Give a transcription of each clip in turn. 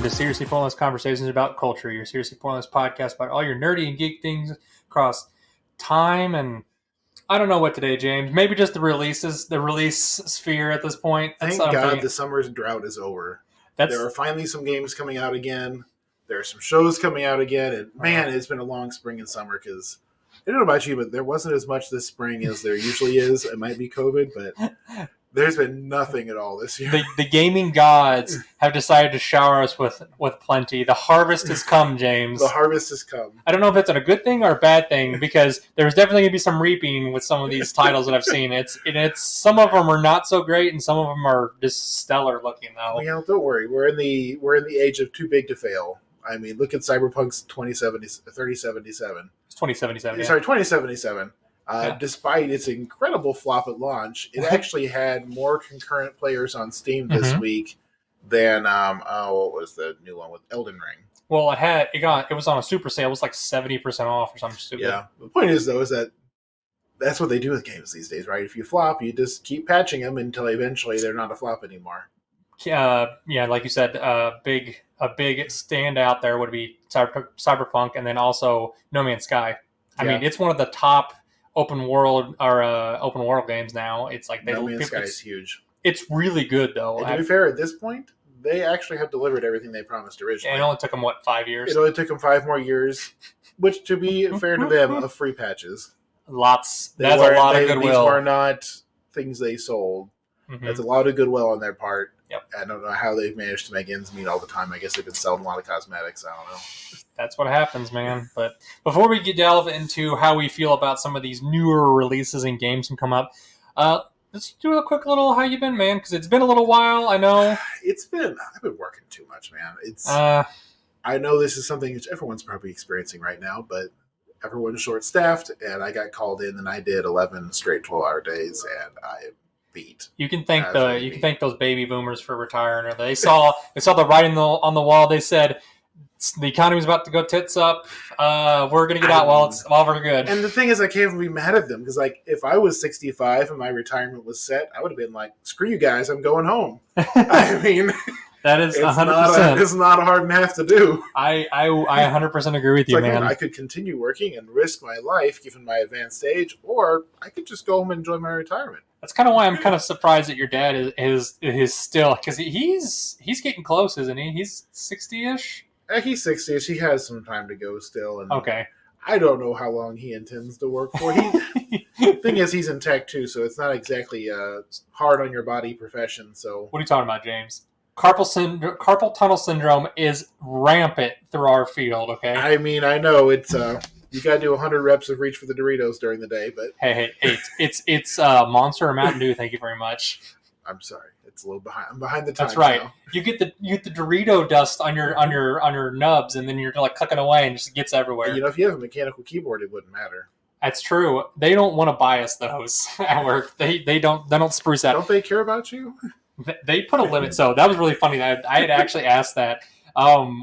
to Seriously Pointless Conversations about Culture, your Seriously Pointless podcast about all your nerdy and geek things across time and I don't know what today, James. Maybe just the release sphere at this point. Thank God the summer's drought is over. There are finally some games coming out again. There are some shows coming out again. And man, it's been a long spring and summer because I don't know about you, but there wasn't as much this spring as there usually is. It might be COVID, but there's been nothing at all this year. The gaming gods have decided to shower us with plenty. The harvest has come, James. The harvest has come. I don't know if that's a good thing or a bad thing because there's definitely going to be some reaping with some of these titles that I've seen. It's some of them are not so great and some of them are just stellar looking though. Yeah, don't worry. We're in the age of too big to fail. I mean, look at Cyberpunk's 3077. It's 2077. Sorry, 2077. Despite its incredible flop at launch, it actually had more concurrent players on Steam this week than what was the new one with Elden Ring? Well, it was on a super sale. It was like 70% off or something stupid. Yeah. The point is though, is that that's what they do with games these days, right? If you flop, you just keep patching them until eventually they're not a flop anymore. Yeah, like you said, a big standout there would be Cyberpunk, and then also No Man's Sky. I mean, it's one of the top open world games now. It's like No Man's Sky is huge. It's really good though. And to be fair, at this point, they actually have delivered everything they promised originally. And it only took them 5 years? It only took them 5 more years, which, to be fair to them, of free patches. That's a lot of goodwill. These were not things they sold. Mm-hmm. That's a lot of goodwill on their part. Yep. I don't know how they've managed to make ends meet all the time. I guess they've been selling a lot of cosmetics. I don't know. That's what happens, man. But before we delve into how we feel about some of these newer releases and games that come up, let's do a quick little how you been, man, because it's been a little while, I know. I've been working too much, man. I know this is something that everyone's probably experiencing right now, but everyone's short-staffed, and I got called in, and I did 11 straight 12-hour days, and I beat. You can thank those baby boomers for retiring. Or they saw the writing on the wall. They said the economy's about to go tits up. We're gonna get out while we're good. And the thing is, I can't even be mad at them because, like, if I was 65 and my retirement was set, I would have been like, "Screw you guys, I'm going home." I mean, that is 100%. It's not a hard and half to do. I 100% agree with you, man. I could continue working and risk my life given my advanced age, or I could just go home and enjoy my retirement. That's kind of why I'm kind of surprised that your dad is still, because he's getting close, isn't he? He's 60-ish. He's 60-ish. He has some time to go still. And okay. I don't know how long he intends to work for. The thing is, he's in tech too, so it's not exactly a hard on your body profession. So what are you talking about, James? Carpal tunnel syndrome is rampant through our field. Okay. I mean, I know it's. You got to do 100 reps of reach for the Doritos during the day, but hey, it's Monster or Mountain Dew. Thank you very much. I'm sorry, it's a little behind. I'm behind the times. That's right. Now. You get the Dorito dust on your nubs, and then you're like clicking away, and it just gets everywhere. And if you have a mechanical keyboard, it wouldn't matter. That's true. They don't want to buy us those at work. They don't spruce out. Don't they care about you? They put a limit. So that was really funny. I had actually asked that.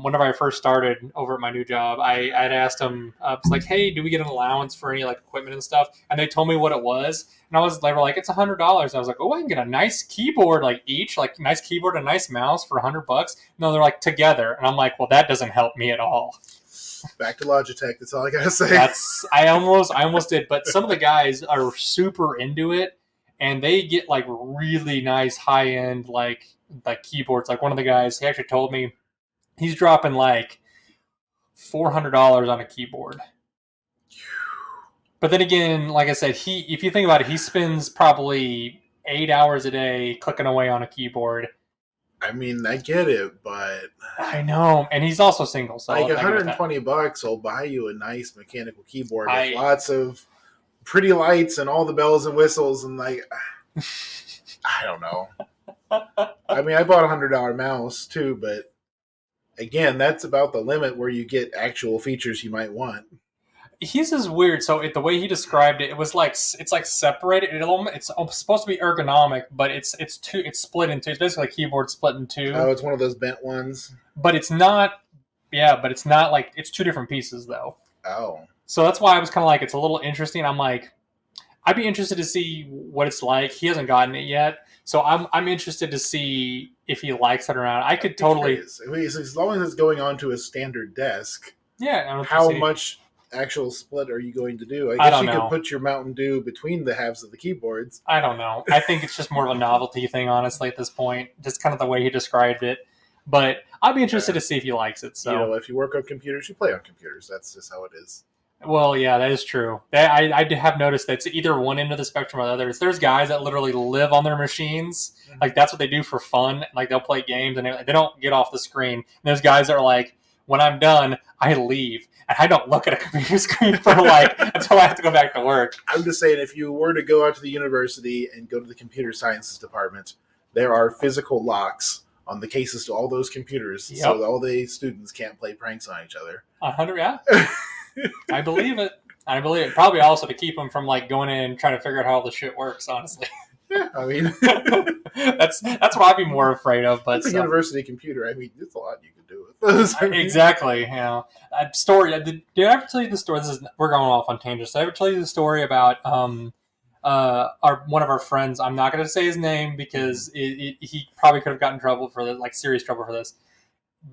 Whenever I first started over at my new job, I'd asked them, I was like, hey, do we get an allowance for any like equipment and stuff? And they told me what it was. And they were like, it's $100. I was like, oh, I can get a nice keyboard, like each, like nice keyboard, and a nice mouse for $100. No, they're like together. And I'm like, well, that doesn't help me at all. Back to Logitech. That's all I gotta say. I almost did. But some of the guys are super into it, and they get like really nice high end like keyboards. Like one of the guys, he actually told me, he's dropping like $400 on a keyboard. But then again, like I said, if you think about it, he spends probably 8 hours a day clicking away on a keyboard. I mean, I get it, but I know, and he's also single, so like $120 will buy you a nice mechanical keyboard with lots of pretty lights and all the bells and whistles, and like I don't know. I mean, I bought a $100 mouse too, but again, that's about the limit where you get actual features you might want. His is weird. So the way he described it, it was like it's like separated. It's supposed to be ergonomic, but it's split in two. It's basically a keyboard split in two. Oh, it's one of those bent ones. But it's not. Yeah, but it's not like it's two different pieces though. Oh. So that's why I was kind of like, it's a little interesting. I'm like, I'd be interested to see what it's like. He hasn't gotten it yet, so I'm interested to see if he likes it or not. I could totally. I mean, as long as it's going onto a standard desk, Yeah, I don't how see. much actual split are you going to do? I I guess don't you could know. put your Mountain Dew between the halves of the keyboards. I don't know. I think it's just more of a novelty thing, honestly, at this point. Just kind of the way he described it. But I'd be interested to see if he likes it. So, if you work on computers, you play on computers. That's just how it is. well, yeah, that is true. I have noticed that it's either one end of the spectrum or the other. There's guys that literally live on their machines. Like, that's what they do for fun. Like, they'll play games and they don't get off the screen. And there's guys that are like, when I'm done, I leave. And I don't look at a computer screen for until I have to go back to work. I'm just saying, if you were to go out to the university and go to the computer sciences department, there are physical locks on the cases to all those computers, so that all the students can't play pranks on each other. 100, yeah. I believe it. I believe it. Probably also to keep them from going in and trying to figure out how all the shit works, honestly. Yeah, I mean, that's what I'd be more afraid of. But it's a university computer. I mean, there's a lot you can do with those. Exactly. Story. Did I ever tell you the story? We're going off on tangents. Did I ever tell you the story about one of our friends? I'm not going to say his name because he probably could have gotten in trouble for this, serious trouble for this.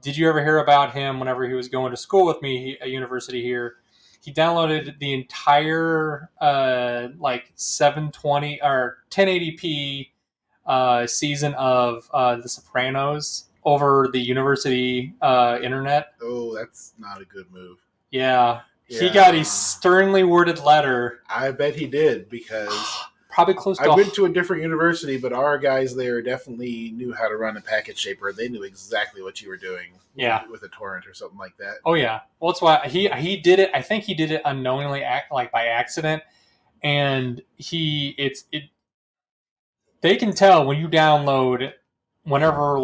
Did you ever hear about him whenever he was going to school with me at university here? He downloaded the entire 720 or 1080p season of The Sopranos over the university internet. Oh, that's not a good move. Yeah. He got a sternly worded letter. I bet he did, because probably close to. I went to a different university, but our guys there definitely knew how to run a packet shaper. They knew exactly what you were doing. Yeah. With a torrent or something like that. Oh yeah. Well, that's why he did it. I think he did it unknowingly, by accident, and they can tell when you download whenever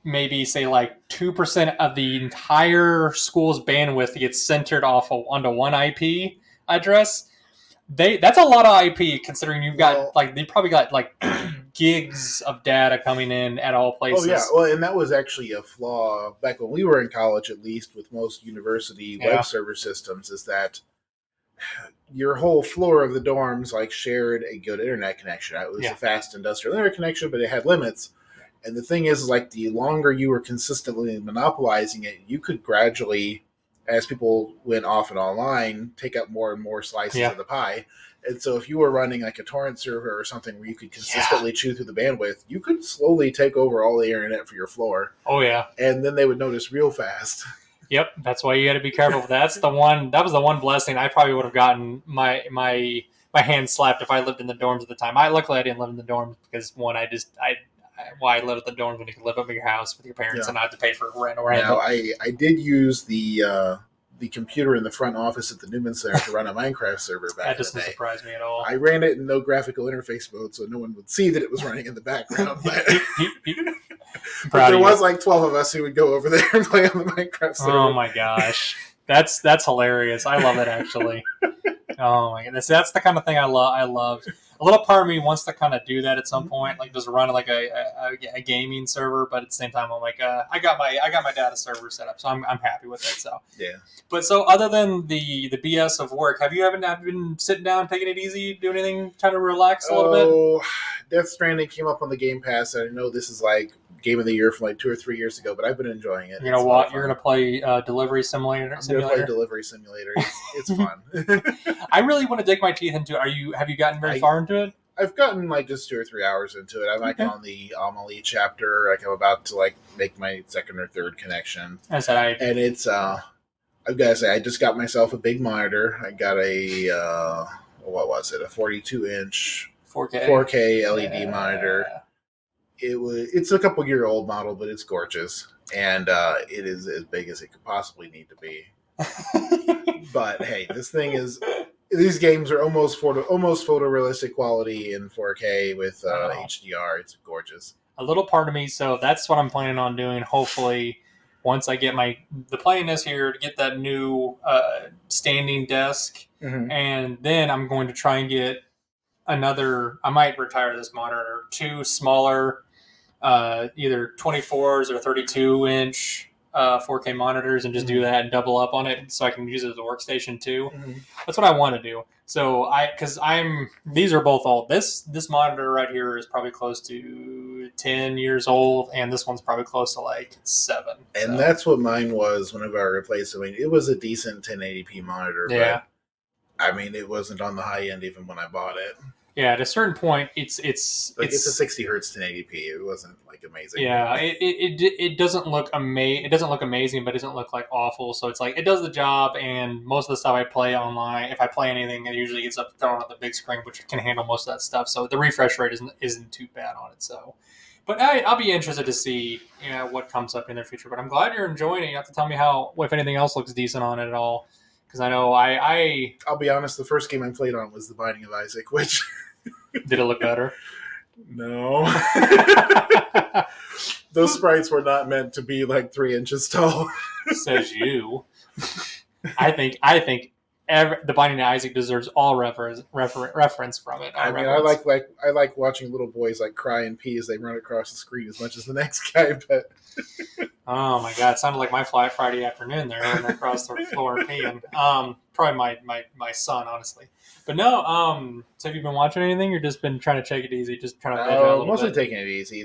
maybe say 2% of the entire school's bandwidth gets centered onto one IP address. That's a lot of IP, considering you've got they probably got gigs of data coming in at all places. Oh yeah, well, and that was actually a flaw back when we were in college, at least with most university web server systems, is that your whole floor of the dorms shared a good internet connection. It was a fast industrial internet connection, but it had limits. And the thing is, the longer you were consistently monopolizing it, you could gradually, as people went off and online, take up more and more slices of the pie. And so if you were running a torrent server or something where you could consistently chew through the bandwidth, you could slowly take over all the internet for your floor. Oh, yeah. And then they would notice real fast. Yep, that's why you got to be careful. That was the one blessing. I probably would have gotten my hand slapped if I lived in the dorms at the time. Luckily I didn't live in the dorms because I lived at the dorms when you could live up at your house with your parents and not have to pay for rent or anything. Now, I did use the computer in the front office at the Newman Center to run a Minecraft server back in the day. That doesn't surprise me at all. I ran it in no graphical interface mode, so no one would see that it was running in the background. But there was 12 of us who would go over there and play on the Minecraft server. Oh my gosh. That's hilarious. I love it, actually. Oh my goodness. That's the kind of thing I love. A little part of me wants to kind of do that at some point, just run a gaming server, but at the same time, I'm I got my data server set up, so I'm happy with it. So yeah. But so other than the BS of work, have you been sitting down, taking it easy, doing anything, trying to relax a little bit? Oh, Death Stranding came up on the Game Pass, and I know this is Game of the Year from 2 or 3 years ago, but I've been enjoying it. You're gonna play Delivery Simulator. I'm gonna play Delivery Simulator. It's fun. I really want to dig my teeth into it. Have you gotten very far into it? I've gotten just 2 or 3 hours into it. I'm on the Amelie chapter. I'm about to make my second or third connection. I said and it's I've got to say, I just got myself a big monitor. I got a what was it? A 42-inch 4K LED monitor. It's a couple year old model, but it's gorgeous, and it is as big as it could possibly need to be. But hey, these games are almost photorealistic quality in 4K with HDR. It's gorgeous. A little part of me, so that's what I'm planning on doing. Hopefully, once I get the plan is here to get that new standing desk, and then I'm going to try and get another. I might retire this monitor, 2 smaller, either 24s or 32-inch 4K monitors and just do that and double up on it so I can use it as a workstation too. That's what I want to do. So these are both old. This monitor right here is probably close to 10 years old, and this one's probably close to like 7. And that's what mine was whenever I replaced it. I mean, it was a decent 1080p monitor, but I mean, it wasn't on the high end even when I bought it. Yeah, at a certain point, it's a 60 hertz 1080p. It wasn't like amazing. Yeah, it doesn't look It doesn't look amazing, but it doesn't look like awful. So it's like it does the job. And most of the stuff I play online, if I play anything, it usually gets up thrown on the big screen, which can handle most of that stuff. So the refresh rate isn't too bad on it. So, but I'll be interested to see what comes up in the future. But I'm glad you're enjoying it. You have to tell me if anything else looks decent on it at all. Because I know I'll be honest, the first game I played on was The Binding of Isaac, which... Did it look better? No. Those sprites were not meant to be like 3 inches tall. Says you. I think The Binding of Isaac deserves all reference from it. I mean, I like watching little boys like cry and pee as they run across the screen as much as the next guy, but... Oh my god, it sounded like my Friday afternoon there, running across the floor and peeing. Probably my son, honestly. But no, so have you been watching anything, or just been trying to take it easy, just trying to veg out a little mostly bit? Taking it easy.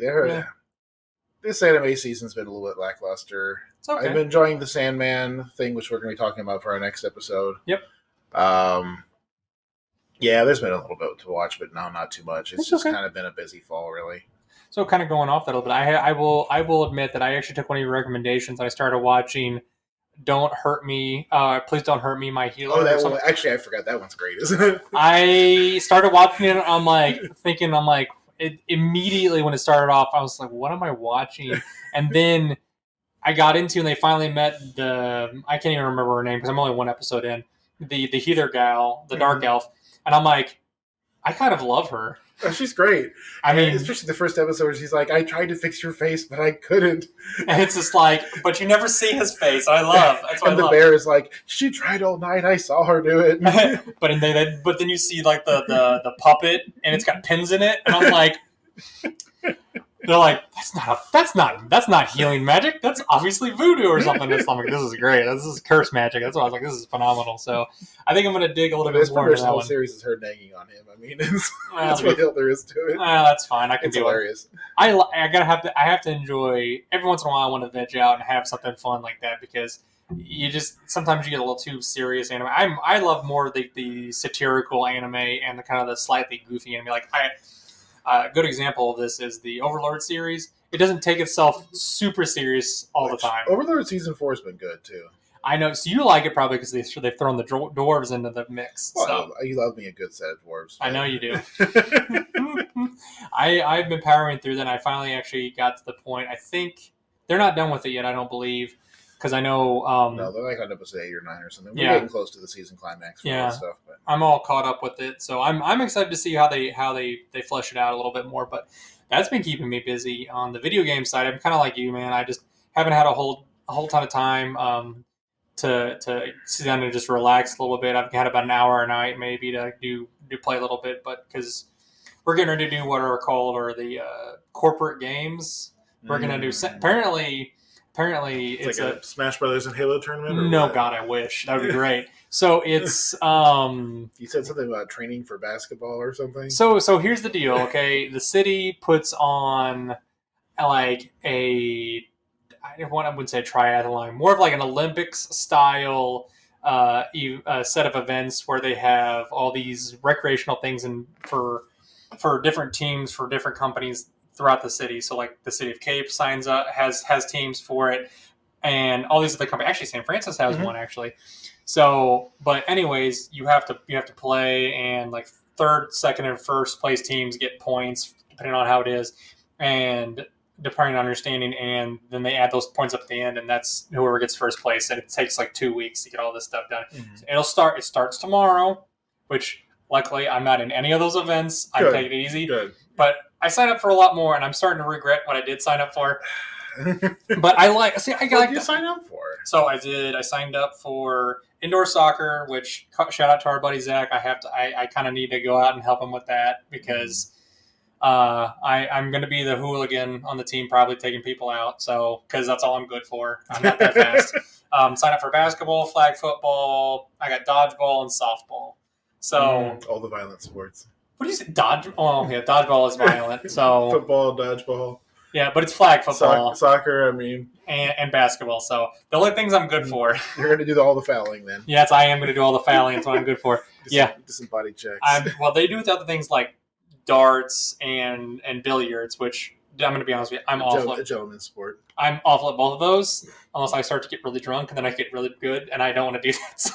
This anime season's been a little bit lackluster. It's okay. I've been enjoying the Sandman thing, which we're going to be talking about for our next episode. Yep. Yeah, there's been a little bit to watch, but no, not too much. It's just okay. kind of been a busy fall, really. So kind of going off that a little bit, I will admit that I actually took one of your recommendations. I started watching Don't Hurt Me, Please Don't Hurt Me, My Healer. Oh, that one, actually, I forgot. That one's great, isn't it? I started watching it, I'm like, immediately when it started off, I was like, what am I watching? And then I got into, and they finally met I can't even remember her name because I'm only one episode in, the healer gal, the dark elf. And I'm like, I kind of love her. Oh, she's great. I mean, especially the first episode where she's like, I tried to fix your face, but I couldn't. And it's just like, but you never see his face. That's what and the bear is like, she tried all night. I saw her do it. but then you see like the puppet, and it's got pins in it, and I'm like, they're like, that's not healing magic. That's obviously voodoo or something. I'm like, this is great. This is curse magic. That's why I was like, this is phenomenal. So I think I'm going to dig a little bit more into that one. Series is her nagging on him. I mean, that's what there is to it. That's fine. I can it's do hilarious. it. I have to enjoy every once in a while. I want to veg out and have something fun like that because sometimes you get a little too serious anime. I love more the satirical anime and the kind of the slightly goofy anime. Like a good example of this is the Overlord series. It doesn't take itself super serious all the time. Overlord Season 4 has been good, too. I know. So you like it probably because they've thrown the dwarves into the mix. Well, you love me a good set of dwarves. But... I know you do. I've been powering through that, and I finally actually got to the point. I think they're not done with it yet, I don't believe. Because I know... no, they're like on episode 8 or 9 or something. We're yeah. getting close to the season climax for all that stuff. But... I'm all caught up with it. So I'm excited to see how they flesh it out a little bit more. But that's been keeping me busy. On the video game side, I'm kind of like you, man. I just haven't had a whole ton of time to sit down and just relax a little bit. I've had about an hour a night maybe to do play a little bit. But because we're getting ready to do what are called the corporate games. We're going to do... Apparently, it's like a Smash Brothers and Halo tournament? No, what? God, I wish. That would be great. So it's... you said something about training for basketball or something? So here's the deal, okay? The city puts on like I wouldn't say a triathlon, more of like an Olympics-style set of events where they have all these recreational things and for different teams, for different companies throughout the city. So like the city of Cape signs up, has teams for it, and all these other companies. Actually, San Francisco has one actually. So, but anyways, you have to play, and like third, second, and first place teams get points depending on how it is, and depending on your standing, and then they add those points up at the end, and that's whoever gets first place. And it takes like 2 weeks to get all this stuff done. So it starts tomorrow, which luckily I'm not in any of those events. I take it easy. Good. But I signed up for a lot more, and I'm starting to regret what I did sign up for. But I like... See, I got... What did you sign up for? So I did. I signed up for indoor soccer, which, shout out to our buddy Zach. I kind of need to go out and help him with that because I'm going to be the hooligan on the team, probably taking people out. So, because that's all I'm good for. I'm not that fast. Sign up for basketball, flag football. I got dodgeball and softball. So all the violent sports. What do you say? Dodgeball is violent. So football, dodgeball. Yeah, but it's flag football. Soccer, I mean. And basketball. So the only things I'm good for. You're going to do all the fouling then. Yes, I am going to do all the fouling. That's what I'm good for. Just some body checks. They do other things like darts and billiards, which I'm going to be honest with you, I'm awful at. A gentleman's sport. I'm awful at both of those, unless I start to get really drunk, and then I get really good, and I don't want to do that. So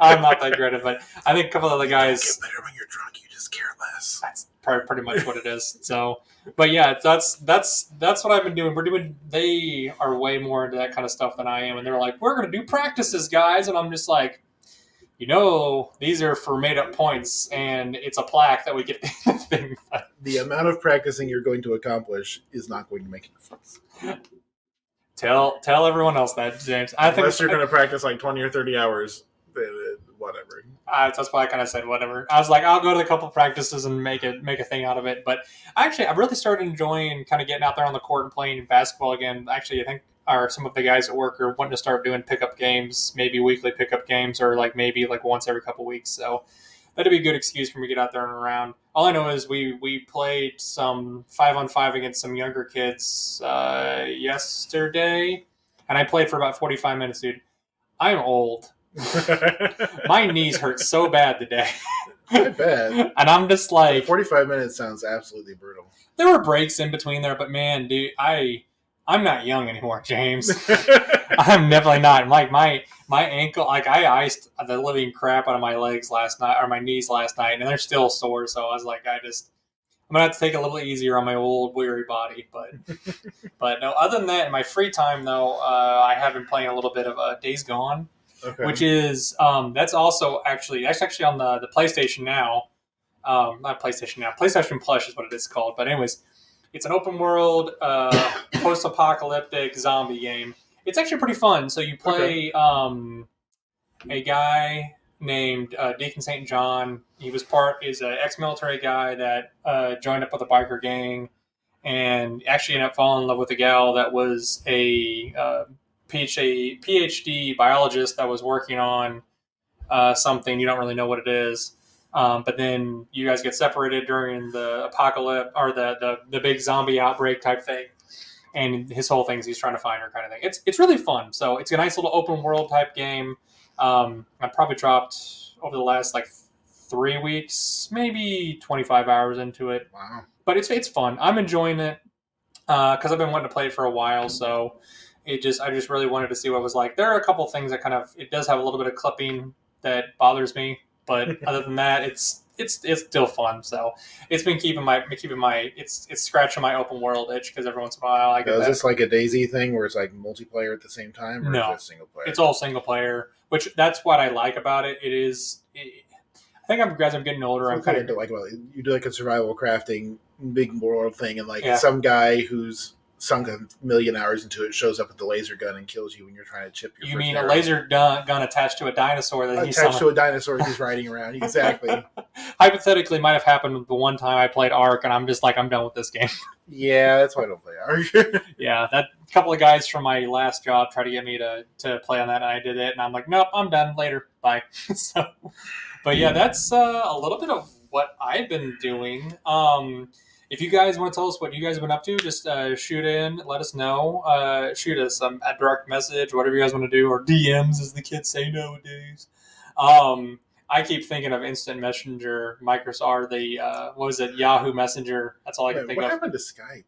I'm not that great at it, but I think a couple of the guys. You get better when you're drunk. You just care less. That's pretty much what it is. So, but yeah, that's what I've been doing. They are way more into that kind of stuff than I am, and they're like, we're going to do practices, guys, and I'm just like, these are for made up points, and it's a plaque that we get the thing. The amount of practicing you're going to accomplish is not going to make a difference. Tell everyone else that, James. Unless you're going to practice like 20 or 30 hours, whatever. That's why I kind of said whatever. I was like, I'll go to a couple practices and make a thing out of it. But actually, I really started enjoying kind of getting out there on the court and playing basketball again. Actually, I think some of the guys at work are wanting to start doing pickup games, maybe weekly pickup games, or maybe once every couple weeks. So that'd be a good excuse for me to get out there and around. All I know is we played some 5-on-5 against some younger kids yesterday, and I played for about 45 minutes, dude. I'm old. My knees hurt so bad today. I bet. And I'm just like... 45 minutes sounds absolutely brutal. There were breaks in between there, but man, dude, I'm not young anymore, James. I'm definitely not. Like my ankle, I iced the living crap out of my legs last night, or my knees last night, and they're still sore. So I was like, I'm gonna have to take it a little easier on my old weary body. But no. Other than that, in my free time though, I have been playing a little bit of Days Gone, which is that's actually on the PlayStation now. Not PlayStation now. PlayStation Plus is what it is called. But anyways. It's an open world, post-apocalyptic zombie game. It's actually pretty fun. So you play a guy named Deacon St. John. He is an ex-military guy that joined up with a biker gang and actually ended up falling in love with a gal that was a PhD biologist that was working on something. You don't really know what it is. But then you guys get separated during the apocalypse or the big zombie outbreak type thing. And his whole thing is he's trying to find her kind of thing. It's really fun. So it's a nice little open world type game. I probably dropped over the last 3 weeks, maybe 25 hours into it. Wow. But it's fun. I'm enjoying it because I've been wanting to play it for a while. So I just really wanted to see what it was like. There are a couple things that it does have a little bit of clipping that bothers me. But other than that, it's still fun. So it's been it's scratching my open world itch because every once in a while I get that. Is this like a DayZ thing where it's multiplayer at the same time? Or no, is it single player? It's all single player, which that's what I like about it. It is. I think as I'm getting older, I'm kind of you do a survival crafting big world thing, and some guy who's sunk 1 million hours into it shows up with the laser gun and kills you when you're trying to chip your You mean arrow. A laser gun attached to a dinosaur that attached to a dinosaur he's riding around? Exactly. Hypothetically, might have happened the one time I played Ark, and I'm just like, I'm done with this game. Yeah, that's why I don't play Ark. Yeah, that couple of guys from my last job tried to get me to play on that, and I did it, and I'm like, nope, I'm done. Later, bye. But yeah, that's a little bit of what I've been doing. If you guys want to tell us what you guys have been up to, just shoot in, let us know. Shoot us a direct message, whatever you guys want to do, or DMs, as the kids say nowadays. I keep thinking of Instant Messenger, Microsoft, Yahoo Messenger. That's all I can think of. What happened to Skype?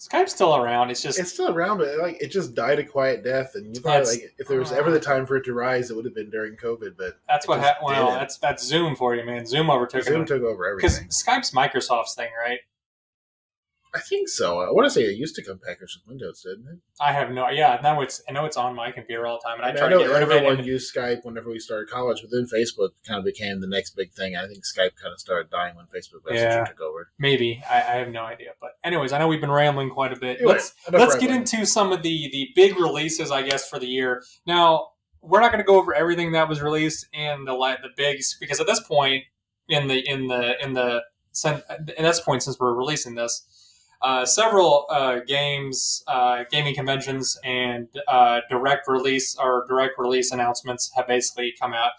Skype's still around. It's still around, but it just died a quiate death. And you probably if there was ever the time for it to rise, it would have been during COVID. But that's what happened. Well, that's Zoom for you, man. Zoom took over everything. Because Skype's Microsoft's thing, right? I think so. I want to say it used to come packaged with Windows, didn't it? I have no. Yeah, I know it's on my computer all the time, and I try to get rid of it. Everyone used Skype whenever we started college, but then Facebook kind of became the next big thing. I think Skype kind of started dying when Facebook Messenger took over. Maybe I have no idea, but anyways, I know we've been rambling quite a bit. Anyway, let's get into some of the big releases, I guess, for the year. Now, we're not going to go over everything that was released in the bigs because at this point in the at this point, since we're releasing this, several gaming conventions, and direct release announcements have basically come out.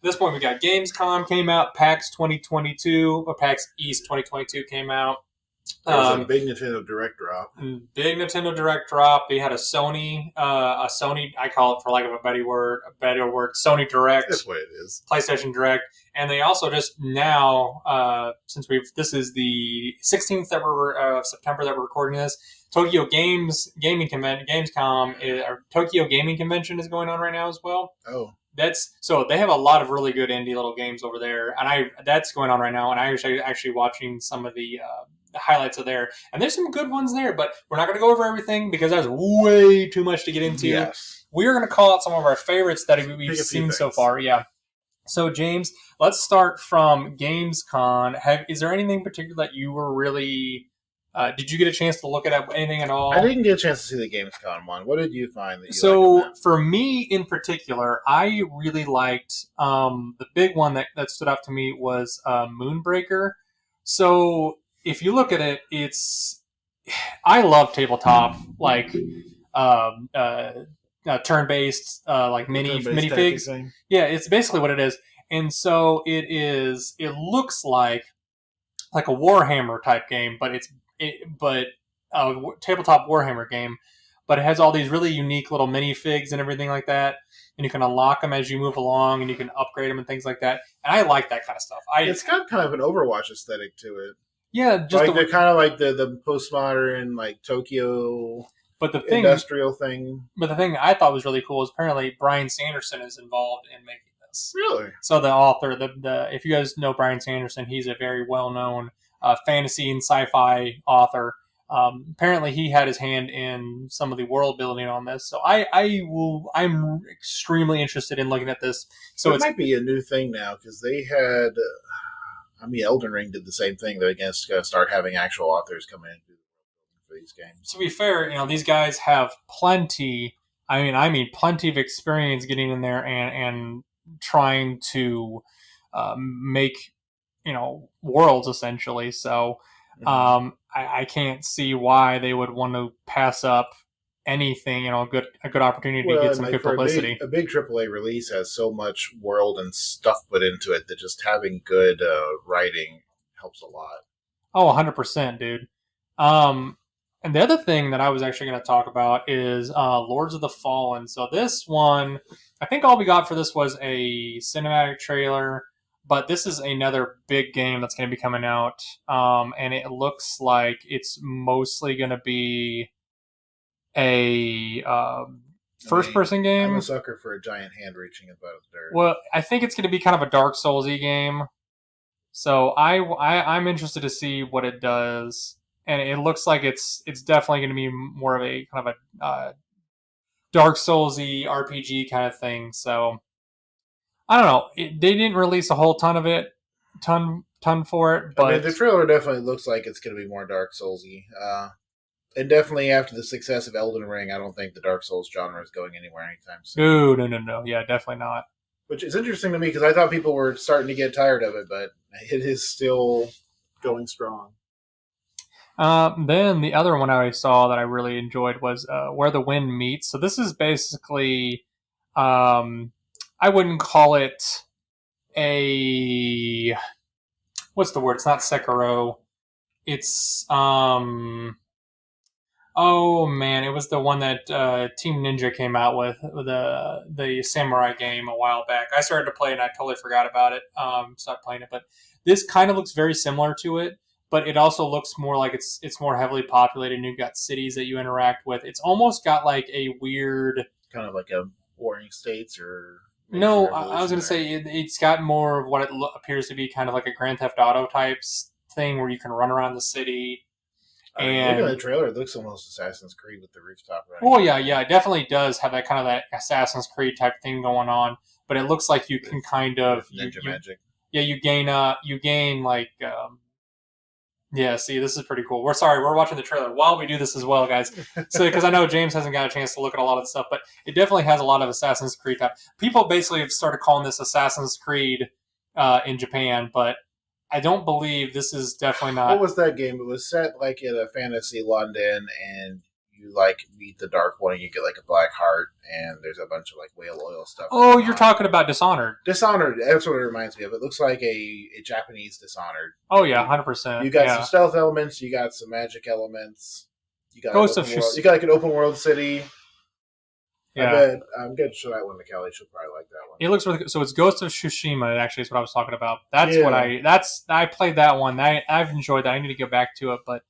At this point, we got Gamescom came out, PAX 2022, or PAX East 2022 came out. There was a big Nintendo Direct drop. Big Nintendo Direct drop. They had a Sony, I call it for lack of a better word, Sony Direct. That's what it is. PlayStation Direct. And they also just now, this is the 16th of September that we're recording this, Tokyo Gamescom, or Tokyo Gaming Convention is going on right now as well. Oh. So they have a lot of really good indie little games over there, and that's going on right now. And I was actually watching some of the highlights of there, and there's some good ones there. But we're not going to go over everything because that's way too much to get into. Yes. We are going to call out some of our favorites that we've seen so far. Yeah. So James, let's start from Gamescom. Is there anything particular that you were really? Did you get a chance to look at anything at all? I didn't get a chance to see the Gamescom one. What did you find that you So for me in particular, I really liked the big one that stood out to me was Moonbreaker. So if you look at it, I love tabletop like turn-based like minifigs. Yeah, it's basically what it is. And so it looks like a Warhammer type game, but a tabletop Warhammer game, but it has all these really unique little minifigs and everything like that, and you can unlock them as you move along, and you can upgrade them and things like that. And I like that kind of stuff. It's got kind of an Overwatch aesthetic to it. Yeah, just like kind of like the postmodern like Tokyo, industrial thing. But the thing I thought was really cool is apparently Bryan Sanderson is involved in making this. Really? So the author, if you guys know Bryan Sanderson, he's a very well known fantasy and sci-fi author. Apparently, he had his hand in some of the world building on this. So I'm extremely interested in looking at this. So it might be a new thing now because they had. Elden Ring did the same thing. They're going to start having actual authors come in and do the world building for these games. To be fair, these guys have plenty. Plenty of experience getting in there and trying to make worlds essentially. So I can't see why they would want to pass up anything. A good opportunity to get some good publicity. A big AAA release has so much world and stuff put into it that just having good writing helps a lot. Oh, 100%, dude. And the other thing that I was actually going to talk about is Lords of the Fallen. So this one, I think all we got for this was a cinematic trailer. But this is another big game that's going to be coming out, and it looks like it's mostly going to be a first-person game. I'm a sucker for a giant hand reaching above the dirt. Well, I think it's going to be kind of a Dark Souls-y game, so I'm interested to see what it does, and it looks like it's definitely going to be more of a kind of a Dark Souls-y RPG kind of thing. So. I don't know. They didn't release a whole ton for it, but the trailer definitely looks like it's going to be more Dark Souls-y. And definitely after the success of Elden Ring, I don't think the Dark Souls genre is going anywhere anytime soon. No. Yeah, definitely not. Which is interesting to me because I thought people were starting to get tired of it, but it is still going strong. Then the other one I saw that I really enjoyed was Where the Wind Meets. So this is basically... I wouldn't call it a... What's the word? It's not Sekiro. It's... Oh, man. It was the one that Team Ninja came out with, the samurai game a while back. I started to play it and I totally forgot about it. Stopped playing it. But this kind of looks very similar to it. But it also looks more like it's more heavily populated and you've got cities that you interact with. It's almost got like a weird... Kind of like a Warring States or... No, I was going to say it's got more of what it appears to be kind of like a Grand Theft Auto type thing where you can run around the city. And looking at the trailer, it looks almost Assassin's Creed with the rooftop. Right? Oh yeah, it definitely does have that kind of that Assassin's Creed type thing going on. But it looks like you can kind of ninja magic. Yeah, you gain like. Yeah, see, this is pretty cool. We're watching the trailer while we do this as well, guys. So, because I know James hasn't got a chance to look at a lot of the stuff, but it definitely has a lot of Assassin's Creed type. People basically have started calling this Assassin's Creed in Japan, but I don't believe this is definitely not. What was that game? It was set like in a fantasy London, and you like meet the Dark One, and you get like a black heart, and there's a bunch of like whale oil stuff. Oh, you're talking about Dishonored. Dishonored. That's what it reminds me of. It looks like a Japanese Dishonored. Oh yeah, 100%. You got some stealth elements. You got some magic elements. You got Ghost of you got like an open world city. Yeah, I'm going to show that one to Kelly. She'll probably like that one. It looks really good. So it's Ghost of Tsushima. Actually, is what I was talking about. I played that one. I've enjoyed that. I need to get back to it. But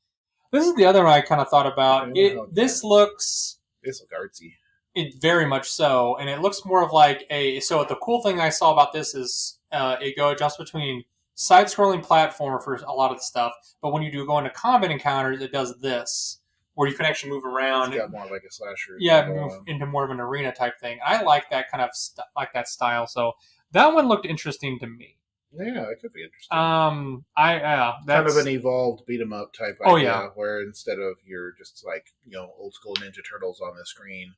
this is the other one I kind of thought about. This looks artsy. It very much so, and it looks more of like a. So the cool thing I saw about this is it jumps between side-scrolling platformer for a lot of the stuff, but when you do go into combat encounters, it does this. Where you can actually move around. It's got more like a slasher. Yeah, move into more of an arena type thing. I like that kind of that style. So that one looked interesting to me. Yeah, it could be interesting. That's kind of an evolved beat 'em up type idea, where instead of you're just like old school Ninja Turtles on the screen,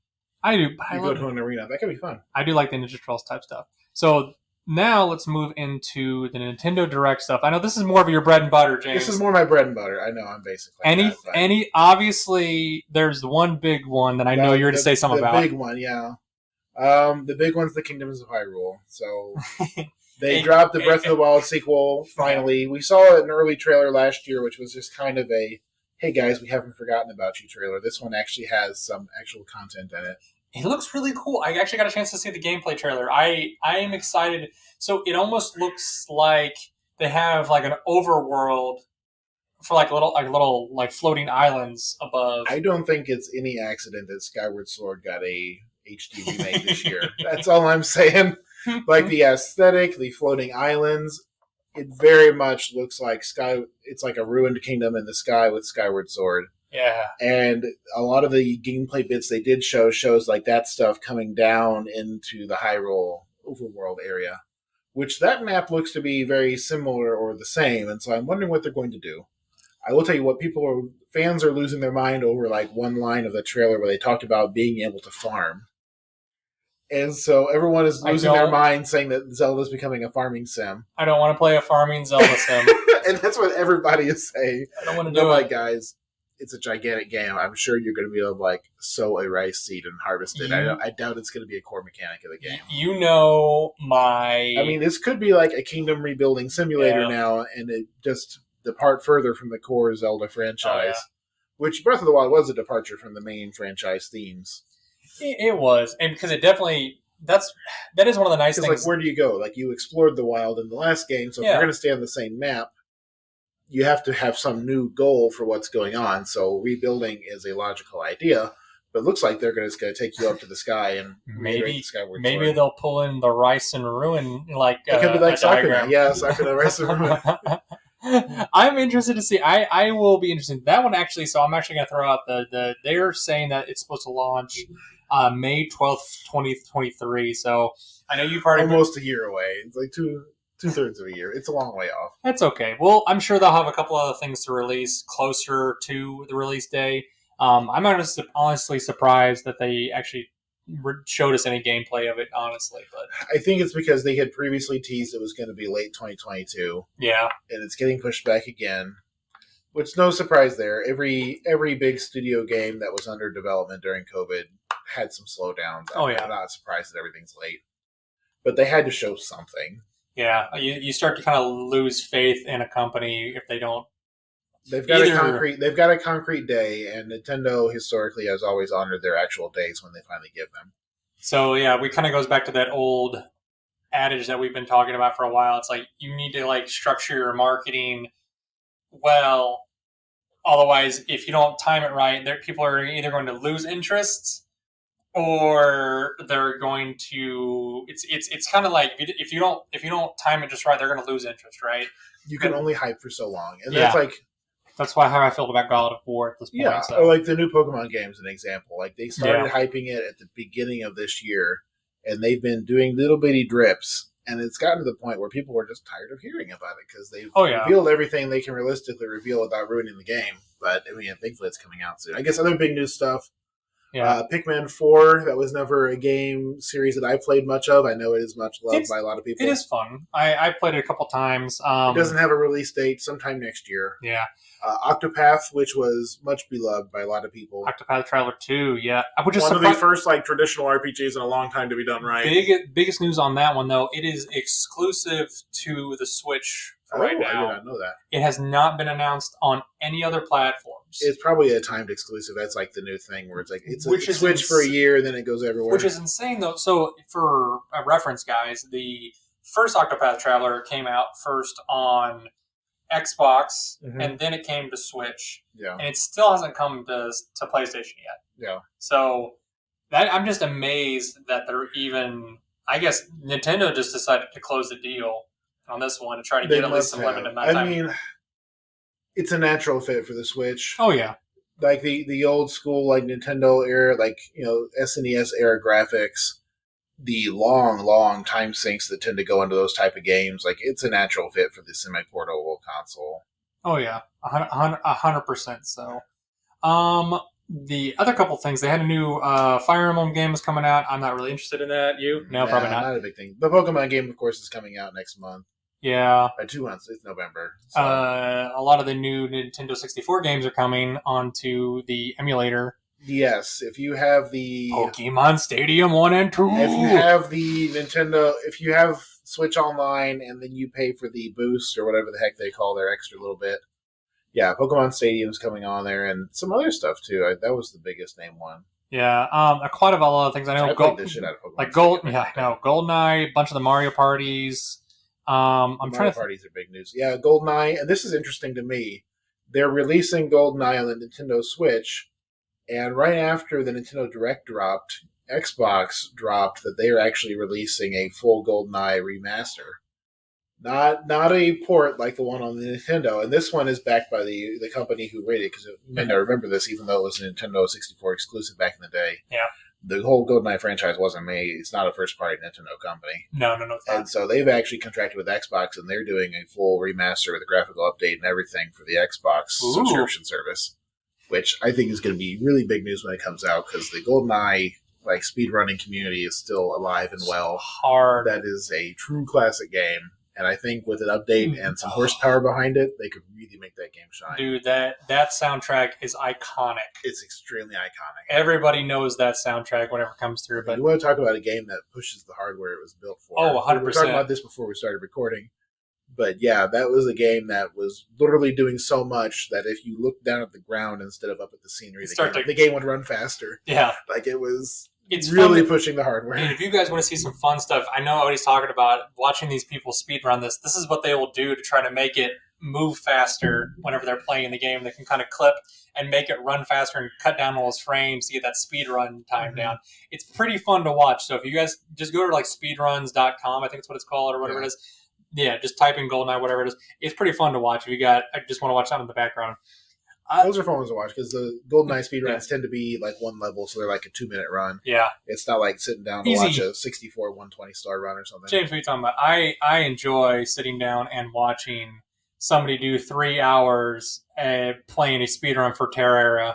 you go to an arena. That could be fun. I do like the Ninja Turtles type stuff. So. Now let's move into the Nintendo Direct stuff. I know this is more of your bread and butter, James. This is more my bread and butter. I know I'm basically obviously there's one big one that I know you're going to say something about. The big one, yeah. The big one's the Kingdoms of Hyrule. So they dropped the Breath of the Wild sequel finally. We saw an early trailer last year, which was just kind of a "Hey guys, we haven't forgotten about you" trailer. This one actually has some actual content in it. It looks really cool. I actually got a chance to see the gameplay trailer. I am excited. So it almost looks like they have like an overworld for like little floating islands above. I don't think it's any accident that Skyward Sword got a HD remake this year. That's all I'm saying. Like the aesthetic, the floating islands, it very much looks like it's like a ruined kingdom in the sky with Skyward Sword. Yeah. And a lot of the gameplay bits they did shows like that stuff coming down into the Hyrule overworld area, which that map looks to be very similar or the same. And so I'm wondering what they're going to do. I will tell you what, fans are losing their mind over like one line of the trailer where they talked about being able to farm. And so everyone is losing their mind saying that Zelda's becoming a farming sim. I don't want to play a farming Zelda sim. And that's what everybody is saying. I don't want to do it. Guys. It's a gigantic game. I'm sure you're going to be able to like sow a rice seed and harvest it. I doubt it's going to be a core mechanic of the game. I mean, this could be like a kingdom rebuilding simulator now, and it just depart further from the core Zelda franchise, which Breath of the Wild was a departure from the main franchise themes. It was, and because it definitely that is one of the nice things. Like, where do you go? Like, you explored the wild in the last game, so if you're going to stay on the same map, you have to have some new goal for what's going on. So rebuilding is a logical idea, but it looks like they're going to take you up to the sky and maybe they'll pull in the rice and ruin it could be like Sakuna. Yeah, Sakuna rice and ruin. I'm interested to see. I will be interested. That one actually. So I'm actually going to throw out the. They're saying that it's supposed to launch May 12th, 2023. So I know you've already almost a year away. It's like 2/3 of a year. It's a long way off. That's okay. Well, I'm sure they'll have a couple other things to release closer to the release day. I'm honestly surprised that they actually showed us any gameplay of it, honestly. But I think it's because they had previously teased it was going to be late 2022. Yeah. And it's getting pushed back again, which no surprise there. Every big studio game that was under development during COVID had some slowdowns. I'm not surprised that everything's late. But they had to show something. Yeah, you start to kind of lose faith in a company if they don't. They've got a concrete day, and Nintendo historically has always honored their actual days when they finally give them. So yeah, we kind of goes back to that old adage that we've been talking about for a while. It's like you need to like structure your marketing well. Otherwise, if you don't time it right, people are either going to lose interest. Or they're going to. It's kind of like if you don't time it just right, they're going to lose interest, right? You can only hype for so long, and that's how I felt about God of War at this point. Yeah, or like the new Pokemon game's an example. Like they started hyping it at the beginning of this year, and they've been doing little bitty drips, and it's gotten to the point where people are just tired of hearing about it because they've revealed everything they can realistically reveal without ruining the game. But I mean, thankfully it's coming out soon. I guess other big news stuff. Yeah. Pikmin 4, that was never a game series that I played much of. I know it is much loved by a lot of people. It is fun. I played it a couple times. It doesn't have a release date, sometime next year. Yeah. Octopath, which was much beloved by a lot of people. Octopath Traveler 2, yeah. Which is one of the first traditional RPGs in a long time to be done right. Biggest news on that one, though, it is exclusive to the Switch right now. I did not know that. It has not been announced on any other platforms. It's probably a timed exclusive. That's like the new thing where it's like it's a Switch for a year, then it goes everywhere. Which is insane, though. So, for a reference, guys, the first Octopath Traveler came out first on Xbox, and then it came to Switch. Yeah. And it still hasn't come to PlayStation yet. Yeah. So I'm just amazed that they're even. I guess Nintendo just decided to close the deal on this one and try to get at least some limited amount of time. I mean, it's a natural fit for the Switch. Oh yeah. Like the old school Nintendo era, SNES era graphics. The long time sinks that tend to go into those type of games, it's a natural fit for the semi-portable console. Oh yeah, 100%. So, the other couple things, they had a new Fire Emblem game is coming out. I'm not really interested in that. You? No, probably not. Not a big thing. The Pokemon game, of course, is coming out next month. Yeah. By 2 months, it's November. So. A lot of the new Nintendo 64 games are coming onto the emulator. Yes, if you have the Pokemon Stadium 1 and 2. If you have the Nintendo, if you have Switch Online and then you pay for the boost or whatever the heck they call their extra little bit. Yeah, Pokemon Stadium's coming on there and some other stuff too. That was the biggest name one. Yeah, quite a lot of things. I know played the shit out of Pokemon Stadium. Yeah, I know. GoldenEye, a bunch of the Mario parties. Mario parties are big news. Yeah, GoldenEye, and this is interesting to me. They're releasing GoldenEye on the Nintendo Switch. And right after the Nintendo Direct dropped, Xbox dropped that they are actually releasing a full GoldenEye remaster. Not a port like the one on the Nintendo. And this one is backed by the company who made it, because you may not remember this, even though it was a Nintendo 64 exclusive back in the day. Yeah. The whole GoldenEye franchise wasn't made. It's not a first-party Nintendo company. No, it's not. And so they've actually contracted with Xbox, and they're doing a full remaster with a graphical update and everything for the Xbox subscription service. Which I think is going to be really big news when it comes out, because the GoldenEye speedrunning community is still alive and well. Hard. That is a true classic game, and I think with an update and some horsepower behind it, they could really make that game shine. Dude, that soundtrack is iconic. It's extremely iconic. Everybody knows that soundtrack whenever it comes through. But you want to talk about a game that pushes the hardware it was built for? Oh, 100%. We were talking about this before we started recording. But yeah, that was a game that was literally doing so much that if you looked down at the ground instead of up at the scenery, the game would run faster. Yeah. It's really pushing the hardware. And if you guys want to see some fun stuff, I know what he's talking about, watching these people speedrun this. This is what they will do to try to make it move faster whenever they're playing the game. They can kind of clip and make it run faster and cut down all those frames to get that speedrun time down. It's pretty fun to watch. So if you guys just go to speedruns.com, I think it's what it's called, or whatever it is. Yeah, just type in GoldenEye, whatever it is. It's pretty fun to watch if I just want to watch something in the background. Those are fun ones to watch, because the GoldenEye speedruns tend to be one level, so they're a 2-minute run. Yeah. It's not like sitting down to watch a 64 120 star run or something. James, what are you talking about? I enjoy sitting down and watching somebody do 3 hours playing a speedrun for Terraria.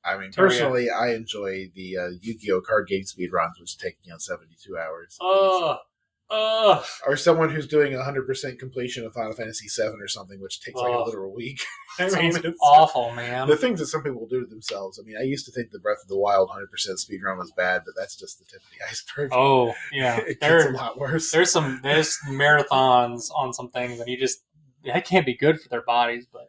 I mean, personally, I enjoy the Yu-Gi-Oh! Card game speedruns, which take 72 hours. Or someone who's doing 100% completion of Final Fantasy VII or something, which takes a literal week. It's awful, man. The things that some people do to themselves. I mean, I used to think the Breath of the Wild 100% speedrun was bad, but that's just the tip of the iceberg. Oh, yeah. It gets a lot worse. There's marathons on some things, and that can't be good for their bodies, but...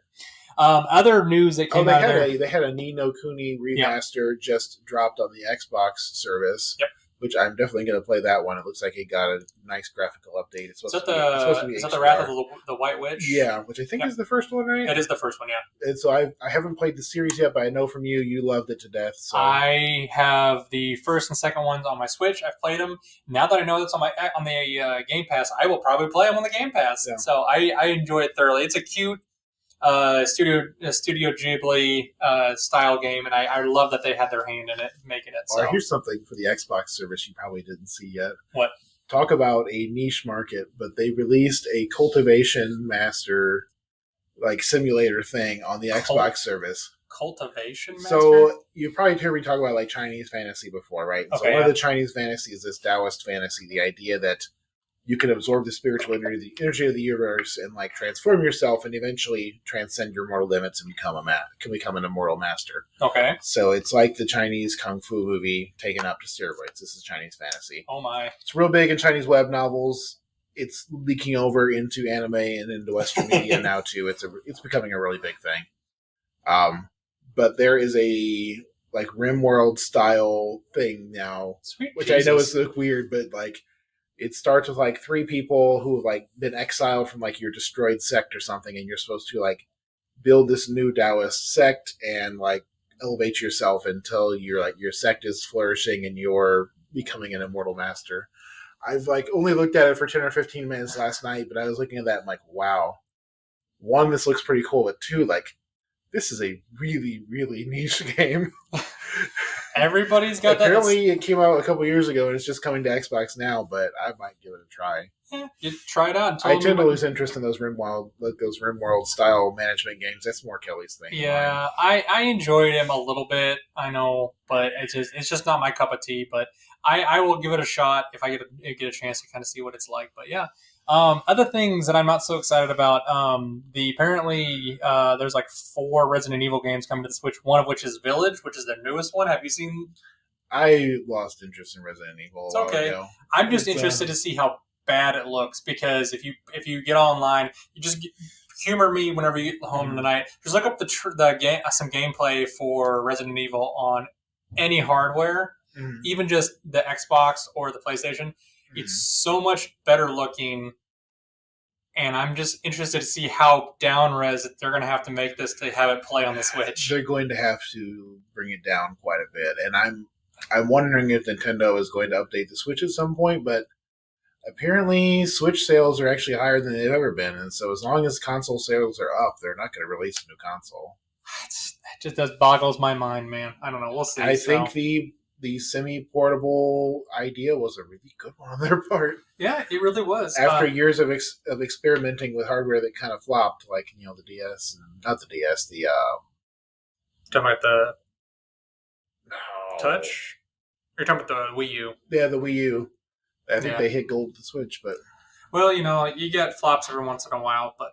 other news that came out there... They had a Ni no Kuni remaster just dropped on the Xbox service. Yep. Which I'm definitely going to play that one. It looks like it got a nice graphical update. It's supposed to be Is that the Wrath of the White Witch? Yeah, which I think is the first one, right? It is the first one, yeah. And so I haven't played the series yet, but I know from you loved it to death. So. I have the first and second ones on my Switch. I've played them. Now that I know that's on the Game Pass, I will probably play them on the Game Pass. Yeah. So I enjoy it thoroughly. It's a cute Studio Ghibli style game, and I love that they had their hand in it making it. So. Here's something for the Xbox service you probably didn't see yet. What? Talk about a niche market, but they released a cultivation master simulator thing on the Xbox service. cultivation master? So you probably heard me talk about like Chinese fantasy before, right? Okay, so one of the Chinese fantasy is this Taoist fantasy, the idea that you can absorb the spiritual energy of the universe and like transform yourself and eventually transcend your mortal limits and become an immortal master. Okay. So it's like the Chinese kung fu movie taken up to steroids. This is Chinese fantasy. Oh my. It's real big in Chinese web novels. It's leaking over into anime and into Western media now too. It's becoming a really big thing. But there is a like RimWorld style thing now, Sweet which Jesus. I know is look weird, but like it starts with like 3 people who have like been exiled from like your destroyed sect or something, and you're supposed to like build this new Taoist sect and like elevate yourself until your sect is flourishing and you're becoming an immortal master. I've like only looked at it for 10 or 15 minutes last night, but I was looking at that and like, wow. 1, this looks pretty cool, but 2, like, this is a really, really niche game. Everybody's got that. Apparently, it came out a couple years ago and it's just coming to Xbox now, but I might give it a try. Yeah, you try it out. I tend to lose interest in those RimWorld style management games. That's more Kelly's thing. Yeah, I enjoyed him a little bit. I know, but it's just not my cup of tea. But I will give it a shot if I get a chance to kind of see what it's like. But yeah, other things that I'm not so excited about. Apparently there's like 4 Resident Evil games coming to the Switch. One of which is Village, which is their newest one. Have you seen? I lost interest in Resident Evil. It's okay. I'm just interested to see how bad it looks, because if you get online, you just humor me whenever you get home tonight. Just look up the game, some gameplay for Resident Evil on any hardware, even just the Xbox or the PlayStation. It's so much better looking, and I'm just interested to see how down-res they're going to have to make this to have it play on the Switch. They're going to have to bring it down quite a bit, and I'm wondering if Nintendo is going to update the Switch at some point, but apparently Switch sales are actually higher than they've ever been, and so as long as console sales are up, they're not going to release a new console. It just boggles my mind, man. I don't know. We'll see. I think the semi-portable idea was a really good one on their part. Yeah, it really was. After years of experimenting with hardware that kind of flopped, like the DS, not the DS, the talking about the Touch. You're talking about the Wii U. Yeah, the Wii U. I think they hit gold with the Switch, but well, you get flops every once in a while. But